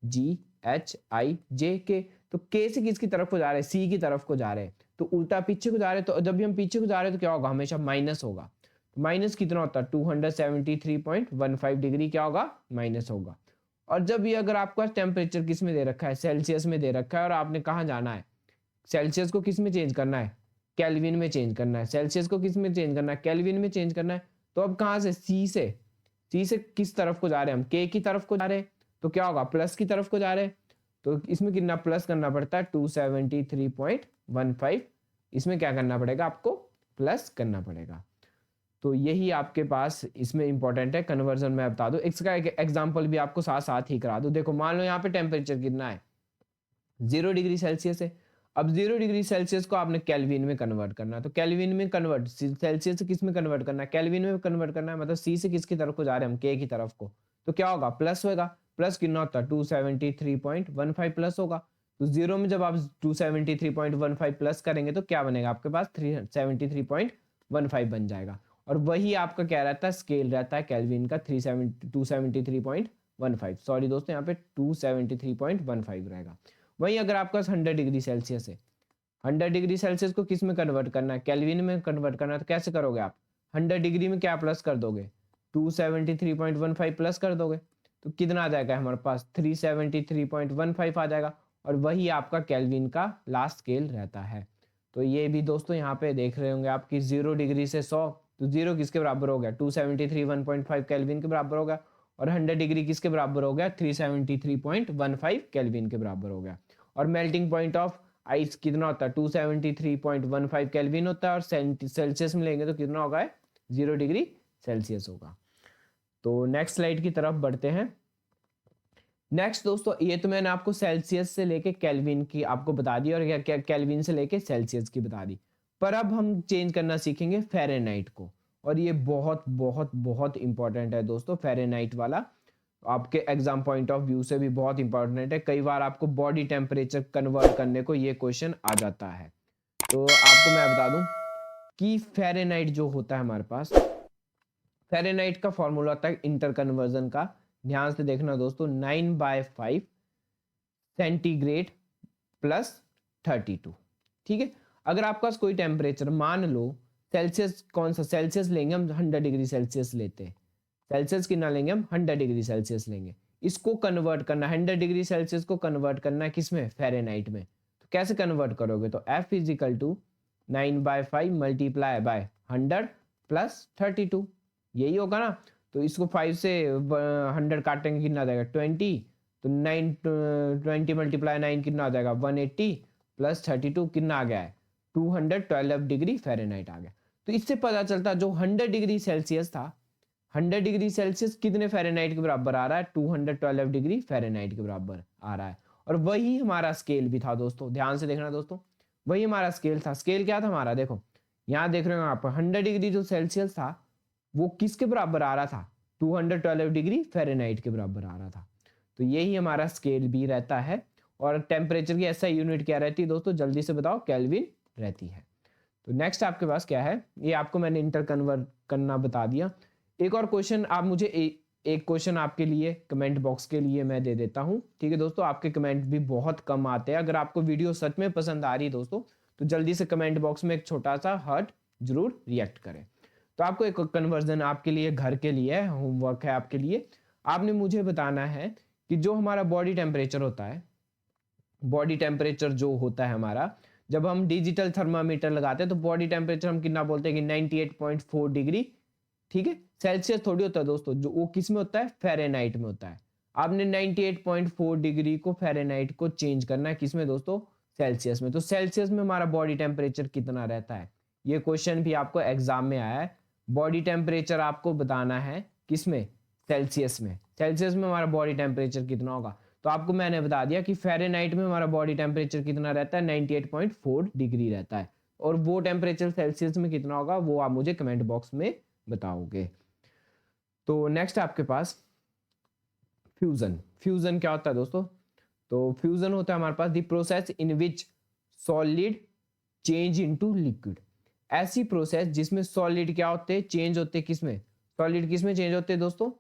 G H I J K. तो के से किसकी तरफ को जा रहे हैं, सी की तरफ को जा रहे हैं, तो उल्टा पीछे को जा रहे हैं। तो जब भी हम पीछे को जा रहे हैं तो क्या होगा, हमेशा माइनस होगा। माइनस कितना होता है, 273.15 डिग्री क्या होगा, माइनस होगा। और जब ये अगर आपका टेम्परेचर किस में दे रखा है, सेल्सियस में दे रखा है, और आपने कहाँ जाना है, सेल्सियस को किस में चेंज करना है, केल्विन में चेंज करना है, सेल्सियस को किस में चेंज करना है, केल्विन में चेंज करना है। तो अब कहाँ से, सी से किस तरफ को जा रहे हैं हम, के की तरफ को जा रहे हैं, तो क्या होगा, प्लस की तरफ को जा रहे हैं। तो इसमें कितना प्लस करना पड़ता है, 273.15, इसमें क्या करना पड़ेगा, आपको प्लस करना पड़ेगा। तो यही आपके पास इसमें इंपॉर्टेंट है। कन्वर्जन मैं बता दूं, इसका एक एग्जांपल भी आपको साथ साथ ही करा दूं। देखो मान लो यहाँ पे टेम्परेचर कितना है, 0 डिग्री सेल्सियस है। अब 0 डिग्री सेल्सियस को आपने केल्विन में कन्वर्ट करना है, तो केल्विन में कन्वर्ट, सेल्सियस से किस में कन्वर्ट करना है, केल्विन में कन्वर्ट करना है, मतलब सी से किसकी तरफ को जा रहे हैं हम, के की तरफ को। तो क्या होगा, प्लस होगा, प्लस कितना होता है, 273.15 प्लस होगा। तो जीरो में जब आप 273.15 प्लस करेंगे तो क्या बनेगा आपके पास 373.15 बन जाएगा। और वही आपका क्या रहता है स्केल रहता है केल्विन का 273.15। सॉरी दोस्तों यहाँ पे 273.15 रहेगा। वहीं अगर आपका 100 डिग्री सेल्सियस है, 100 डिग्री सेल्सियस को किस में कन्वर्ट करना है, केल्विन में कन्वर्ट करना है, तो कैसे करोगे आप 100 डिग्री में क्या प्लस कर दोगे 273.15 प्लस कर दोगे तो कितना आ जाएगा हमारे पास 373.15 आ जाएगा। और वही आपका केल्विन का लास्ट स्केल रहता है। तो ये भी दोस्तों यहाँ पे देख रहे होंगे आप कि 0 डिग्री से 100, तो 0 किसके बराबर हो गया 273 1.5 केल्विन के बराबर हो गया। और 100 डिग्री किसके बराबर हो गया 373.15 केल्विन के बराबर हो गया। और मेल्टिंग पॉइंट ऑफ आइस कितना होता है 273.15 केल्विन होता है। और सेल्सियस में लेंगे तो कितना होगा 0 डिग्री सेल्सियस होगा। तो नेक्स्ट स्लाइड की तरफ बढ़ते हैं। नेक्स्ट दोस्तों ये तो मैंने आपको सेल्सियस से लेके केल्विन की आपको बता दी और क्या केल्विन से लेके सेल्सियस की बता दी। पर अब हम चेंज करना सीखेंगे फ़ारेनहाइट को। और ये बहुत बहुत बहुत इंपॉर्टेंट है दोस्तों फ़ारेनहाइट वाला, आपके एग्जाम पॉइंट ऑफ व्यू से भी बहुत इंपॉर्टेंट है। कई बार आपको बॉडी टेम्परेचर कन्वर्ट करने को ये क्वेश्चन आ जाता है। तो आपको मैं बता दूं कि फ़ारेनहाइट जो होता है हमारे पास, फ़ारेनहाइट का फॉर्मूला होता है इंटर कन्वर्जन का। ध्यान से देखना दोस्तों 9/5 सेंटीग्रेड प्लस 32। ठीक है, अगर आपके पास कोई टेम्परेचर मान लो सेल्सियस, कौन सा सेल्सियस लेंगे हम 100 डिग्री सेल्सियस लेते हैं। सेल्सियस कितना लेंगे हम 100 डिग्री सेल्सियस लेंगे। इसको कन्वर्ट करना 100 डिग्री सेल्सियस को कन्वर्ट करना है किस में फ़ारेनहाइट में। तो कैसे कन्वर्ट करोगे तो F is equal to 9/5 multiply by 100 plus 32, यही होगा ना। तो इसको 5 से 100 काटेंगे कितना आ जाएगा 20। तो 20 मल्टीप्लाई 9 कितना आ जाएगा 180 प्लस 32 कितना आ गया है 212 डिग्री फ़ारेनहाइट आ गया। तो इससे पता चलता जो 100 डिग्री सेल्सियस था, 100 डिग्री सेल्सियस कितने फ़ारेनहाइट के बराबर आ रहा है 212 डिग्री फ़ारेनहाइट के बराबर आ रहा है। और वही हमारा स्केल भी था दोस्तों, ध्यान से देखना दोस्तों, वही हमारा स्केल था। स्केल क्या था हमारा, देखो यहाँ देख रहे हो आप 100 डिग्री जो सेल्सियस था वो किसके बराबर आ रहा था 212 डिग्री फ़ारेनहाइट के बराबर आ रहा था। तो यही हमारा स्केल भी रहता है। और टेम्परेचर की ऐसा यूनिट क्या रहती है दोस्तों, जल्दी से बताओ, केल्विन रहती है। तो नेक्स्ट आपके पास क्या है, ये आपको मैंने इंटर कन्वर्ट करना बता दिया। एक और क्वेश्चन आप मुझे एक क्वेश्चन आपके लिए कमेंट बॉक्स के लिए मैं दे देता हूँ। ठीक है दोस्तों, आपके कमेंट भी बहुत कम आते हैं। अगर आपको वीडियो सच में पसंद आ रही है दोस्तों तो जल्दी से कमेंट बॉक्स में एक छोटा सा हार्ट जरूर रिएक्ट करें। तो आपको एक कन्वर्जन आपके लिए घर के लिए होमवर्क है आपके लिए। आपने मुझे बताना है कि जो हमारा बॉडी टेम्परेचर होता है, बॉडी टेम्परेचर जो होता है हमारा, जब हम डिजिटल थर्मामीटर लगाते हैं तो बॉडी टेम्परेचर हम कितना बोलते हैं कि 98.4 डिग्री। ठीक है, सेल्सियस थोड़ी होता है दोस्तों, जो वो किस में होता है फ़ारेनहाइट में होता है। आपने 98.4 डिग्री को फ़ारेनहाइट को चेंज करना है किस में दोस्तों, सेल्सियस में। तो सेल्सियस में हमारा बॉडी टेम्परेचर कितना रहता है, ये क्वेश्चन भी आपको एग्जाम में आया है। बॉडी टेम्परेचर आपको बताना है किस में, सेल्सियस में। सेल्सियस में हमारा बॉडी टेम्परेचर कितना होगा, तो आपको मैंने बता दिया कि फ़ारेनहाइट में हमारा बॉडी टेम्परेचर कितना रहता है 98.4 डिग्री रहता है। और वो टेम्परेचर सेल्सियस में कितना होगा वो आप मुझे कमेंट बॉक्स में बताओगे। तो नेक्स्ट आपके पास फ्यूजन। फ्यूजन क्या होता है दोस्तों, तो फ्यूजन होता है हमारे पास the process in which solid change into liquid. ऐसी प्रोसेस जिसमें सॉलिड क्या होते हैं चेंज होते हैं किसमें, सॉलिड किसमें चेंज होते हैं दोस्तों,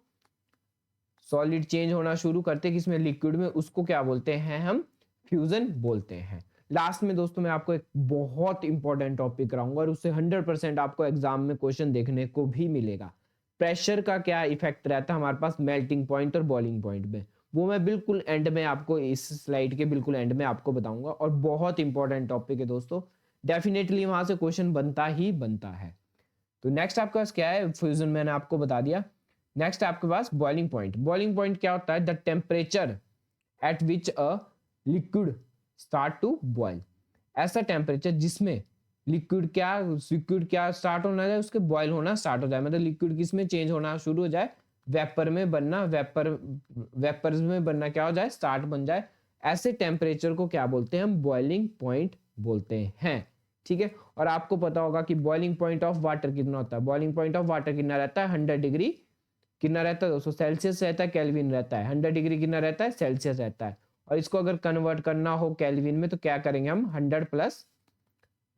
सॉलिड चेंज होना शुरू करते हैं किसमें, लिक्विड में। उसको क्या बोलते हैं हम, फ्यूजन बोलते हैं। लास्ट में दोस्तों मैं आपको एक बहुत इंपॉर्टेंट टॉपिक कराऊंगा और उससे 100% आपको एग्जाम में क्वेश्चन देखने को भी मिलेगा। प्रेशर का क्या इफेक्ट रहता है हमारे पास मेल्टिंग पॉइंट और बॉइलिंग पॉइंट में, वो मैं बिल्कुल एंड में आपको, इस स्लाइड के बिल्कुल एंड में आपको बताऊंगा। और बहुत इंपॉर्टेंट टॉपिक है दोस्तों, डेफिनेटली वहां से क्वेश्चन बनता ही बनता है। तो नेक्स्ट आपके पास क्या है, फ्यूजन मैंने आपको बता दिया। नेक्स्ट आपके पास बॉइलिंग पॉइंट। बॉइलिंग पॉइंट क्या होता है, the temperature at which a liquid start to boil. ऐसा टेम्परेचर जिसमें लिक्विड क्या स्टार्ट होना जाए, उसके बॉइल होना स्टार्ट हो जाए। मतलब लिक्विड किस में चेंज होना शुरू हो जाए, वेपर में बनना, वेपर्स में बनना क्या हो जाए, स्टार्ट बन जाए। ऐसे टेम्परेचर को क्या बोलते हैं हम, बॉइलिंग पॉइंट बोलते हैं। ठीक है, और आपको पता होगा कि बॉइलिंग पॉइंट ऑफ वाटर कितना होता है, बॉइलिंग पॉइंट ऑफ वाटर कितना रहता है 100 डिग्री कितना रहता है दोस्तों, सेल्सियस रहता है केल्विन रहता है, 100 डिग्री कितना रहता है सेल्सियस रहता है। और इसको अगर कन्वर्ट करना हो केल्विन में तो क्या करेंगे हम, 100 प्लस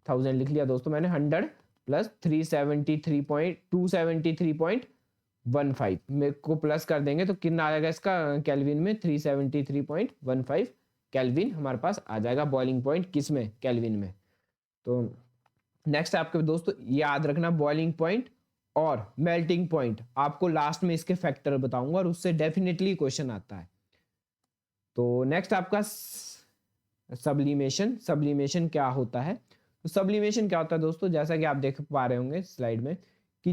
1000 लिख लिया दोस्तों मैंने, 100 प्लस 273.15 मेरे को प्लस कर देंगे तो कितना आ जाएगा इसका केल्विन में, 373.15 केल्विन हमारे पास आ जाएगा बॉइलिंग पॉइंट किस में, केल्विन में। तो नेक्स्ट आपके दोस्तों याद रखना, बॉइलिंग पॉइंट और मेल्टिंग पॉइंट आपको लास्ट में इसके फैक्टर बताऊंगा और उससे डेफिनेटली क्वेश्चन आता है। तो नेक्स्ट आपका सब्लिमेशन। सब्लिमेशन क्या होता है, तो सब्लिमेशन क्या होता है दोस्तों, जैसा कि आप देख पा रहे होंगे स्लाइड में कि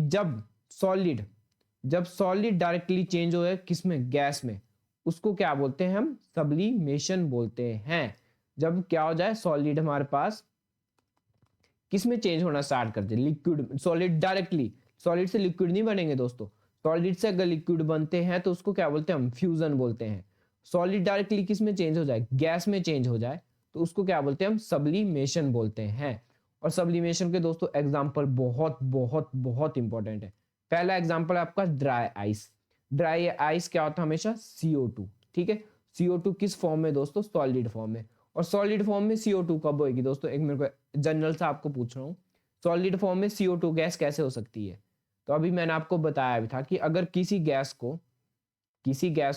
जब सॉलिड डायरेक्टली चेंज हो किस में, गैस में, उसको क्या बोलते हैं हम, सब्लिमेशन बोलते हैं। जब क्या हो जाए, सॉलिड हमारे पास किस में चेंज होना स्टार्ट कर दे, लिक्विड, सॉलिड डायरेक्टली, सॉलिड से लिक्विड नहीं बनेंगे दोस्तों, सॉलिड से अगर लिक्विड बनते हैं तो उसको क्या बोलते हैं हम, फ्यूजन बोलते हैं। सॉलिड डायरेक्टली किस में चेंज हो जाए, गैस में चेंज हो जाए तो उसको क्या बोलते हैं हम, सब्लिमेशन बोलते हैं। और सब्लिमेशन के दोस्तों एग्जांपल बहुत बहुत बहुत इंपॉर्टेंट है। पहला एग्जांपल है आपका ड्राई आइस। ड्राई आइस क्या होता है, हमेशा CO2, ठीक है। CO2 किस फॉर्म में दोस्तों, सॉलिड फॉर्म में। और सॉलिड फॉर्म में CO2 कब होगी दोस्तों, एक मेरे को जनरल से आपको पूछ रहा हूँ, सॉलिड फॉर्म में CO2 गैस कैसे हो सकती है। तो अभी मैंने आपको बताया भी था कि अगर किसी गैस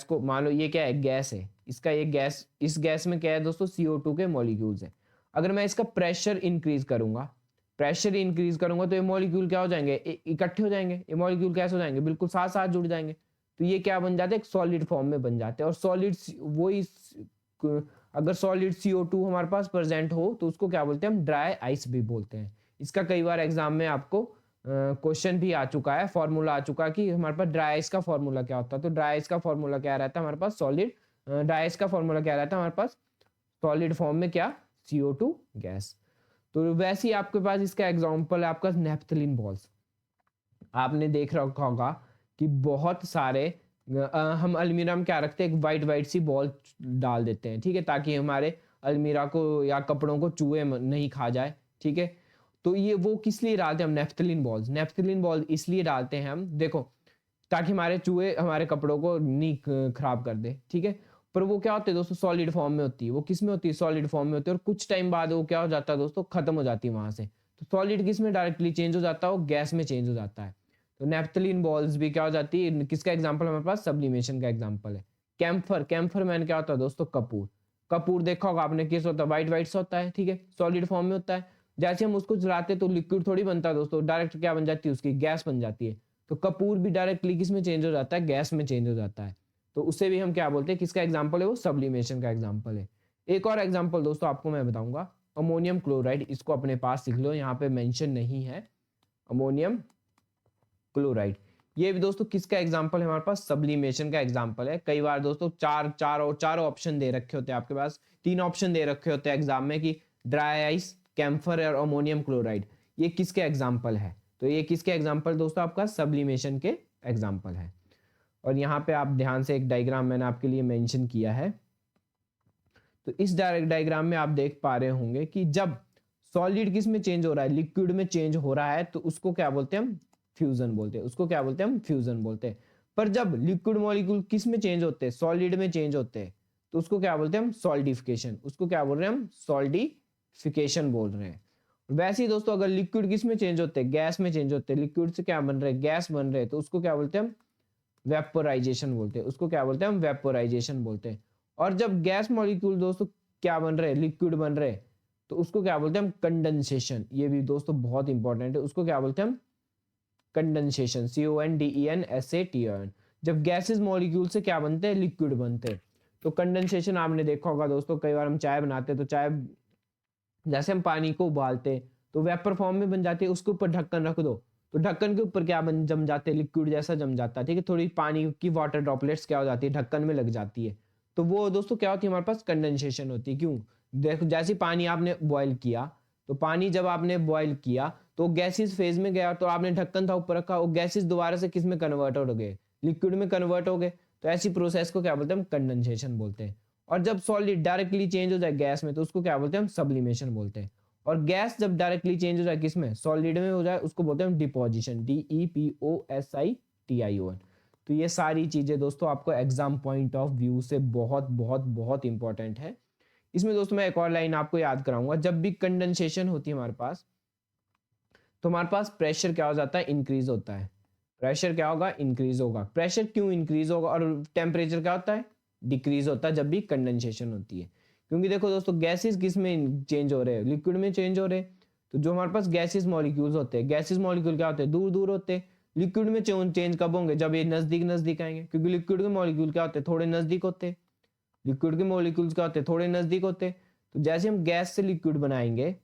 को मान लो ये क्या है, गैस है, इसका ये गैस, इस गैस में क्या है दोस्तों, CO2 के मॉलिक्यूल्स है। अगर मैं इसका प्रेशर इंक्रीज करूंगा तो ये मॉलिक्यूल क्या हो जाएंगे, इकट्ठे हो जाएंगे, ये मॉलिक्यूल कैसे हो जाएंगे, बिल्कुल साथ साथ जुड़ जाएंगे। तो ये क्या बन जाते हैं, एक सॉलिड फॉर्म में बन जाते हैं। और सॉलिड वही, अगर सॉलिड CO2 हमारे पास प्रेजेंट हो तो उसको क्या बोलते हैं हम, ड्राई आइस भी बोलते हैं। इसका कई बार एग्जाम में आपको क्वेश्चन भी आ चुका है, फॉर्मूला आ चुका है कि हमारे पास ड्राई आइस का फॉर्मूला क्या होता है। तो ड्राई आइस का फॉर्मूला क्या रहता है हमारे पास, ड्राई आइस का फॉर्मूला क्या रहता है हमारे पास, सॉलिड फॉर्म में क्या, CO2 गैस। तो वैसे ही आपके पास इसका एग्जांपल है आपका नेफ्थलीन बॉल्स। आपने देख रखा होगा कि बहुत सारे हम अलमीरा में क्या रखते हैं, एक वाइट सी बॉल डाल देते हैं, ठीक है, ताकि हमारे अलमीरा को या कपड़ों को चूहे नहीं खा जाए, ठीक है। तो ये वो किस लिए डालते हैं हम, नेफ्थलीन बॉल इसलिए डालते हैं हम, देखो, ताकि हमारे चूहे हमारे कपड़ों को नहीं खराब कर दे, ठीक है। पर वो क्या होते हैं दोस्तों, सॉलिड फॉर्म में होती है, वो किस में होती है, सॉलिड फॉर्म में होती है। और कुछ टाइम बाद वो क्या हो जाता है दोस्तों, खत्म हो जाती है वहां से। तो सॉलिड किस में डायरेक्टली चेंज हो जाता है, वो गैस में चेंज हो जाता है। तो नेफ्थलीन बॉल्स भी क्या हो जाती है, किसका एग्जाम्पल हमारे पास, सब्लिमेशन का एग्जाम्पल है। कैम्फर मैन क्या होता है दोस्तों, कपूर देखा होगा आपने, किस होता है, वाइट सा होता है, ठीक है, सॉलिड फॉर्म में होता है। जैसे हम उसको जलाते तो लिक्विड थोड़ी बनता है दोस्तों, डायरेक्ट क्या बन जाती है उसकी, गैस बन जाती है। तो कपूर भी डायरेक्टली किस में चेंज हो जाता है, गैस में चेंज हो जाता है। तो उससे भी हम क्या बोलते हैं, किसका एग्जाम्पल है, वो सब्लिमेशन का एग्जाम्पल है। एक और एग्जाम्पल दोस्तों आपको मैं बताऊंगा, अमोनियम क्लोराइड, इसको अपने पास लिख लो, यहाँ पे मेंशन नहीं है, अमोनियम क्लोराइड। ये भी दोस्तों किसका एग्जाम्पल है हमारे पास, सब्लिमेशन का एग्जाम्पल है। कई बार दोस्तों चार ऑप्शन दे रखे होते हैं आपके पास, 3 ऑप्शन दे रखे होते हैं एग्जाम में कि ड्राई आइस, कैम्फर और अमोनियम क्लोराइड, ये किसके एग्जाम्पल है। तो ये किसके एग्जाम्पल दोस्तों, आपका सब्लिमेशन के एग्जाम्पल है। और यहाँ पे आप ध्यान से एक डायग्राम मैंने आपके लिए मेंशन किया है। तो इस डायग्राम में आप देख पा रहे होंगे कि जब सॉलिड किस में चेंज हो रहा है, लिक्विड में चेंज हो रहा है, तो उसको क्या बोलते हैं हम, फ्यूजन बोलते हैं, उसको क्या बोलते हैं हम, फ्यूजन बोलते हैं। पर जब लिक्विड मॉलिक्यूल किस में चेंज होते हैं, सॉलिड में चेंज होते हैं, तो उसको क्या बोलते हैं हम, सॉल्डिफिकेशन। उसको क्या बोल रहे हैं हम, सॉल्डिफिकेशन बोल रहे हैं। वैसे ही दोस्तों अगर लिक्विड किस में चेंज होते हैं, गैस में चेंज होते हैं, लिक्विड से क्या बन रहे हैं, गैस बन रहे हैं, तो उसको क्या बोलते हैं हम, वेपोराइजेशन बोलते हैं। उसको क्या बोलते हैं हम, वेपोराइजेशन बोलते हैं। और जब गैस मॉलिक्यूल दोस्तों क्या बन रहे हैं, लिक्विड बन रहे हैं, तो उसको क्या बोलते हैं हम, कंडेंसेशन। ये भी दोस्तों बहुत इंपॉर्टेंट है, उसको क्या बोलते हैं हम, कंडेंसेशन, CONDENSATION। जब गैसेस मॉलिक्यूल से क्या बनते हैं, लिक्विड बनते हैं। तो कंडेंसेशन आपने देखा होगा दोस्तों, कई बार हम चाय बनाते हैं तो चाय, जैसे हम पानी को उबालते हैं तो वेपर फॉर्म में बन जाती है, उसके ऊपर ढक्कन रख दो तो ढक्कन के ऊपर क्या बन जम जाते हैं, लिक्विड जैसा जम जाता है, ठीक है, थोड़ी पानी की वाटर ड्रॉपलेट्स क्या हो जाती है, ढक्कन में लग जाती है। तो वो दोस्तों क्या होती है, हमारे पास कंडेंसेशन होती है। क्यों, देखो जैसे पानी आपने बॉयल किया, तो पानी जब आपने बॉयल किया तो गैसेस फेज में गया, तो आपने ढक्कन था ऊपर रखा, वो गैसेस दोबारा से किस में कन्वर्ट हो गए, लिक्विड में कन्वर्ट हो गए। तो ऐसी प्रोसेस को क्या बोलते हैं हम, कंडेंसेशन बोलते हैं। और जब सॉलिड डायरेक्टली चेंज हो जाए गैस में, तो उसको क्या बोलते हैं हम, सब्लिमेशन बोलते हैं। और गैस जब डायरेक्टली चेंज हो जाए किस में, सॉलिड में हो जाए, उसको बोलते हैं हम डिपोजिशन, DEPOSITION। तो ये सारी चीज़ें दोस्तों आपको एग्जाम पॉइंट ऑफ व्यू से बहुत बहुत बहुत इंपॉर्टेंट है। इसमें दोस्तों मैं एक और लाइन आपको याद कराऊंगा, जब भी कंडेंसेशन होती है हमारे पास, तो हमारे पास प्रेशर क्या हो जाता है, इंक्रीज होता है। प्रेशर क्या होगा, इंक्रीज होगा। प्रेशर क्यों इंक्रीज होगा और टेम्परेचर क्या होता है, डिक्रीज होता है जब भी कंडेंसेशन होती है। क्योंकि देखो दोस्तों गैसेस किस में चेंज हो रहे हैं, लिक्विड में चेंज हो रहे हैं। तो जो हमारे पास गैसेस मॉलिक्यूल्स होते हैं, गैसेस मॉलिक्यूल क्या होते हैं, दूर दूर होते हैं। लिक्विड में चेंज कब होंगे, जब ये नजदीक नजदीक आएंगे, क्योंकि लिक्विड के मॉलिक्यूल क्या होते हैं, थोड़े नजदीक होते हैं। लिक्विड के मॉलिक्यूल्स क्या होते हैं, थोड़े नजदीक होते हैं। तो जैसे हम गैस से लिक्विड बनाएंगे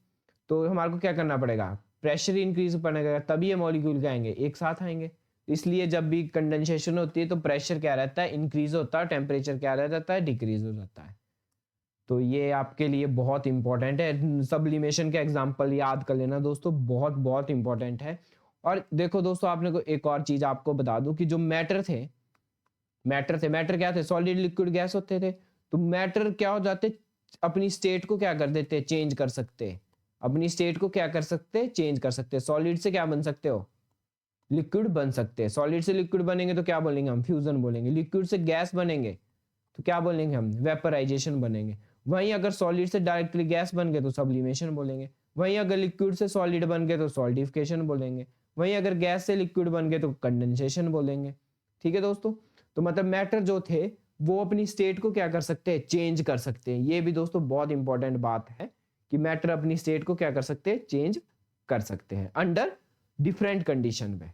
तो हमारे को क्या करना पड़ेगा, प्रेशर इंक्रीज पड़ेगा, तभी ये मॉलिक्यूल क्या आएंगे, एक साथ आएंगे। इसलिए जब भी कंडेंसेशन होती है तो प्रेशर क्या रहता है, इंक्रीज होता है, टेम्परेचर क्या रहता है, डिक्रीज हो जाता है। तो ये आपके लिए बहुत इंपॉर्टेंट है। सब्लिमेशन का एग्जांपल याद कर लेना दोस्तों, बहुत बहुत इंपॉर्टेंट है। और देखो दोस्तों, आपने को एक और चीज आपको बता दूं कि जो मैटर क्या थे, सॉलिड लिक्विड गैस होते थे। तो मैटर क्या हो जाते, अपनी स्टेट को क्या कर देते, चेंज कर सकते। अपनी स्टेट को क्या कर सकते, चेंज कर सकते। सॉलिड से क्या बन सकते हो, लिक्विड बन सकते हैं। सॉलिड से लिक्विड बनेंगे तो क्या बोलेंगे हम, फ्यूजन बोलेंगे। लिक्विड से गैस बनेंगे तो क्या बोलेंगे हम, वेपराइजेशन बनेंगे। वहीं अगर सॉलिड से डायरेक्टली गैस बन गए तो सब्लिमेशन बोलेंगे। वहीं अगर लिक्विड से सॉलिड बन गए तो सॉलिडिफिकेशन बोलेंगे। वहीं अगर गैस से लिक्विड बन गए तो कंडेंसेशन बोलेंगे। ठीक है दोस्तों, तो मतलब मैटर जो थे वो अपनी स्टेट को क्या कर सकते हैं, चेंज कर सकते हैं। ये भी दोस्तों बहुत इंपॉर्टेंट बात है कि मैटर अपनी स्टेट को क्या कर सकते हैं, चेंज कर सकते हैं अंडर डिफरेंट कंडीशन में।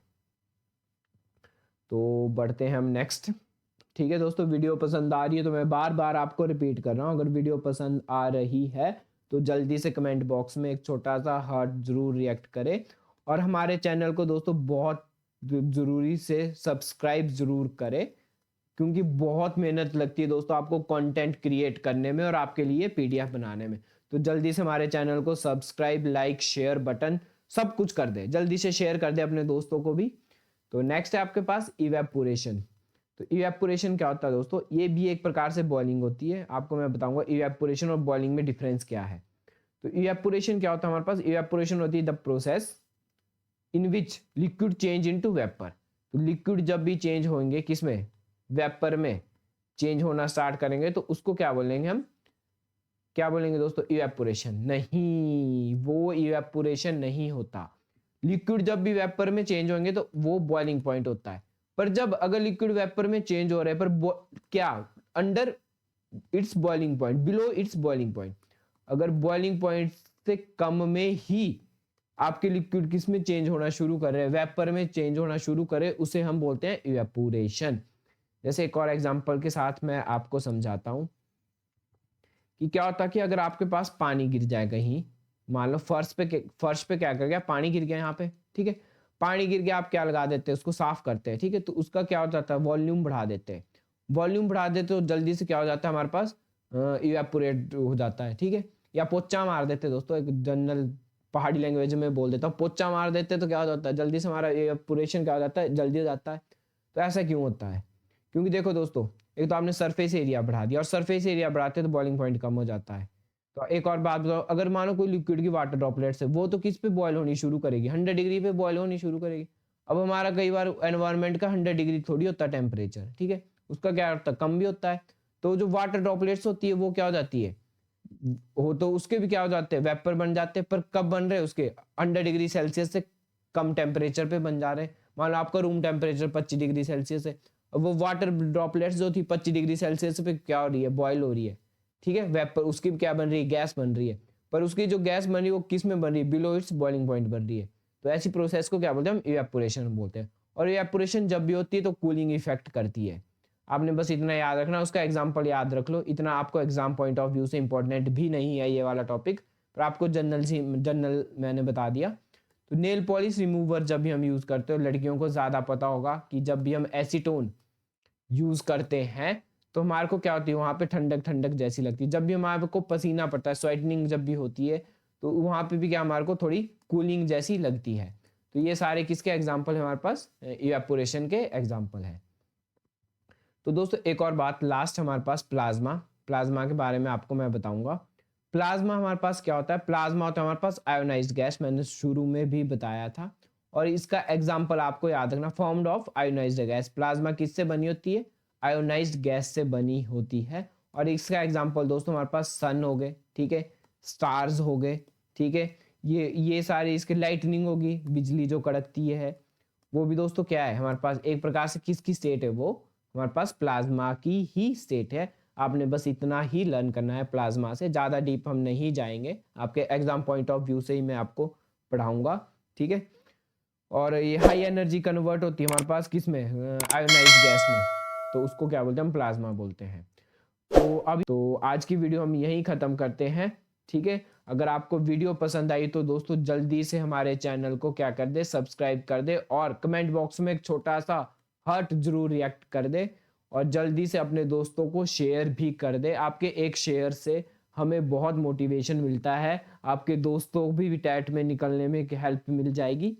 तो बढ़ते हैं हम नेक्स्ट। ठीक है दोस्तों, वीडियो पसंद आ रही है तो मैं बार बार आपको रिपीट कर रहा हूँ, अगर वीडियो पसंद आ रही है तो जल्दी से कमेंट बॉक्स में एक छोटा सा हार्ट जरूर रिएक्ट करें। और हमारे चैनल को दोस्तों बहुत जरूरी से सब्सक्राइब जरूर करें, क्योंकि बहुत मेहनत लगती है दोस्तों आपको कंटेंट क्रिएट करने में और आपके लिए पीडीएफ बनाने में। तो जल्दी से हमारे चैनल को सब्सक्राइब, लाइक, शेयर बटन सब कुछ कर दे, जल्दी से शेयर कर दे अपने दोस्तों को भी। तो नेक्स्ट है आपके पास इवेपोरेशन। तो इवेपोरेशन क्या होता है दोस्तों, ये भी एक प्रकार से बॉइलिंग होती है। आपको मैं बताऊंगा इवेपोरेशन और बॉइलिंग में डिफरेंस क्या है। तो इवेपोरेशन क्या होता है हमारे पास, इवेपोरेशन होती है the process in which liquid change into vapour. तो लिक्विड जब भी चेंज होंगे किस में, वेपर में चेंज होना स्टार्ट करेंगे तो उसको क्या बोलेंगे हम, क्या बोलेंगे दोस्तों, इवेपोरेशन। नहीं, वो इवेपोरेशन नहीं होता। लिक्विड जब भी वेपर में चेंज होंगे तो वो बॉइलिंग पॉइंट होता है। पर जब अगर लिक्विड वेपर में चेंज हो रहा है पर क्या, under its boiling point, below it's boiling point, अगर बॉइलिंग पॉइंट से कम में ही आपके लिक्विड किस में चेंज होना शुरू कर रहे हैं, वेपर में चेंज होना शुरू करे, उसे हम बोलते हैं इवेपोरेशन। जैसे एक और एग्जांपल के साथ मैं आपको समझाता हूं कि क्या होता है कि अगर आपके पास पानी गिर जाए कहीं, मान लो फर्श पे क्या कर गया, पानी गिर गया यहाँ पे, ठीक है। पानी गिर गया, आप क्या लगा देते हैं, उसको साफ करते हैं, ठीक है। तो उसका क्या हो जाता है, वॉल्यूम बढ़ा देते हैं। वॉल्यूम बढ़ा देते तो जल्दी से क्या हो जाता है हमारे पास, इवेपोरेट हो जाता है, ठीक है। या पोचा मार देते हैं दोस्तों, एक जनरल पहाड़ी लैंग्वेज में बोल देता हूँ, पोचा मार देते तो क्या हो जाता है, जल्दी से हमारा इवेपोरेशन क्या हो जाता है, जल्दी हो जाता है। तो ऐसा क्यों होता है, क्योंकि देखो दोस्तों, एक तो आपने सरफेस एरिया बढ़ा दिया और सरफेस एरिया बढ़ाते तो बॉइलिंग पॉइंट कम हो जाता है। तो एक और बात बताओ, अगर मानो कोई लिक्विड की वाटर ड्रॉपलेट्स है, वो तो किस पे बॉयल होनी शुरू करेगी, 100 डिग्री पे बॉयल होनी शुरू करेगी। अब हमारा कई बार एनवायरनमेंट का 100 डिग्री थोड़ी होता है टेम्परेचर, ठीक है, उसका क्या होता है, कम भी होता है। तो जो वाटर ड्रॉपलेट्स होती है वो क्या हो जाती है, हो तो उसके भी क्या हो जाते हैं, वेपर बन जाते हैं। पर कब बन रहे हैं, उसके 100 डिग्री सेल्सियस से कम टेम्परेचर पे बन जा रहे हैं। मान लो आपका रूम टेम्परेचर 25 डिग्री सेल्सियस है, अब वो वाटर ड्रॉपलेट्स जो थी 25 डिग्री सेल्सियस पे क्या हो रही है, बॉयल हो रही है, ठीक है। वेपर उसकी क्या बन रही है, गैस बन रही है। पर उसकी जो गैस बन रही है वो किस में बन रही है, बिलो इट्स बॉइलिंग पॉइंट बन रही है। तो ऐसी प्रोसेस को क्या बोलते हैं हम, इवेपोरेशन बोलते हैं। और इवेपोरेशन जब भी होती है तो कूलिंग इफेक्ट करती है। आपने बस इतना याद रखना, उसका एग्जाम्पल याद रख लो, इतना आपको एग्जाम पॉइंट ऑफ व्यू से इंपॉर्टेंट भी नहीं है ये वाला टॉपिक, पर आपको जनरल मैंने बता दिया। तो नेल पॉलिश रिमूवर जब भी हम यूज करते हो, लड़कियों को ज्यादा पता होगा कि जब भी हम एसीटोन यूज करते हैं तो हमारे को क्या होती है, वहां पे ठंडक ठंडक जैसी लगती है। जब भी हमारे को पसीना पड़ता है, स्वेटनिंग जब भी होती है, तो वहां पे भी क्या हमारे को थोड़ी कूलिंग जैसी लगती है। तो ये सारे किसके एग्जाम्पल है, हमारे पास इवेपोरेशन के एग्जाम्पल है। तो दोस्तों एक और बात लास्ट, हमारे पास प्लाज्मा। प्लाज्मा के बारे में आपको मैं बताऊंगा। प्लाज्मा हमारे पास क्या होता है, प्लाज्मा होता है हमारे पास आयोनाइज्ड गैस, मैंने शुरू में भी बताया था। और इसका एग्जाम्पल आपको याद रखना, formed of ionised gas. Plasma किससे बनी होती है? आयोनाइज्ड गैस से बनी होती है। और इसका एग्जाम्पल दोस्तों हमारे पास सन हो गए, ठीक है, स्टार्स हो गए, ठीक है, ये सारे इसके लाइटनिंग होगी, बिजली जो कड़कती है वो भी दोस्तों क्या है हमारे पास एक प्रकार से किसकी स्टेट है, वो हमारे पास प्लाज्मा की ही स्टेट है। आपने बस इतना ही लर्न करना है प्लाज्मा से, ज़्यादा डीप हम नहीं जाएंगे, आपके एग्जाम पॉइंट ऑफ व्यू से ही मैं आपको पढ़ाऊंगा, ठीक है। और ये हाई एनर्जी कन्वर्ट होती है हमारे पास किस में, आयोनाइज्ड गैस में, तो उसको क्या बोलते हैं, हम प्लाज्मा बोलते हैं। तो आज की वीडियो हम यहीं ख़त्म करते हैं, ठीक है। अगर आपको वीडियो पसंद आई तो दोस्तों जल्दी से हमारे चैनल को क्या कर दे, सब्सक्राइब कर दे, और कमेंट बॉक्स में एक छोटा सा हार्ट जरूर रिएक्ट कर दे, और जल्दी से अपने दोस्तों को शेयर भी कर दे। आपके एक शेयर से हमें बहुत मोटिवेशन मिलता है, आपके दोस्तों भी टैट में निकलने में हेल्प मिल जाएगी।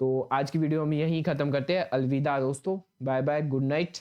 तो आज की वीडियो हम यहीं ख़त्म करते हैं। अलविदा दोस्तों, बाय बाय, गुड नाइट।